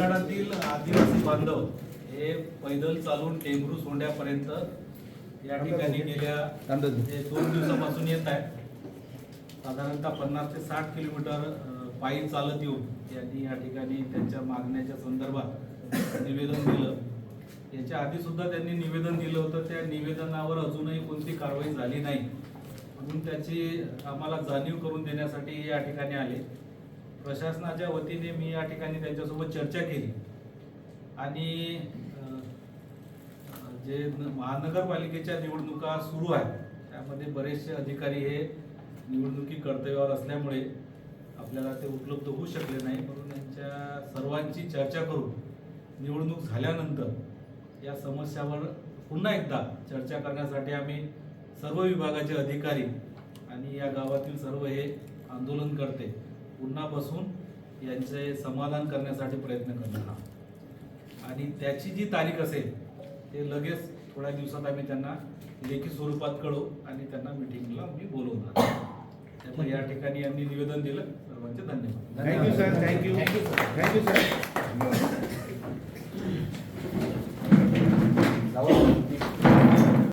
मंडाळातील आदिवासी बांधव हे पैदल चालून टेंभरू सोंड्यापर्यंत या ठिकाणी गेल्या 2 दिवसापासून येत आहेत. साधारणतः 50 ते 60 किलोमीटर पायी चालत येऊन यांनी या ठिकाणी त्यांच्या मागण्याच्या संदर्भात निवेदन दिलं. याच्या आधी सुद्धा त्यांनी निवेदन दिलं होतं. त्या निवेदनावर अजूनही कोणती कारवाई झाली नाही, म्हणून त्याची आम्हाला जाणीव करून देण्यासाठी या ठिकाणी आले. प्रशासनाच्या वतीने मी या ठिकाणी त्यांच्यासोबत चर्चा केली आणि जे महानगरपालिकेच्या निवडणुका सुरू आहेत त्यामध्ये बरेचसे अधिकारी हे निवडणुकी कर्तव्यावर असल्यामुळे आपल्याला ते उपलब्ध होऊ शकले नाही, म्हणून यांच्या सर्वांची चर्चा करून निवडणूक झाल्यानंतर या समस्यावर पुन्हा एकदा चर्चा करण्यासाठी आम्ही सर्व विभागाचे अधिकारी आणि या गावातील सर्व हे आंदोलन करते पुन्हा बसून यांचे समाधान करण्यासाठी प्रयत्न करणार आहोत. आणि त्याची जी तारीख असेल ते लगेच थोड्या दिवसात आम्ही त्यांना लेखी स्वरूपात कळवू आणि त्यांना मिटिंगला मी बोलवणार. त्यामुळे या ठिकाणी यांनी निवेदन दिलं. सर्वांचे धन्यवाद. Thank you sir. Thank you sir.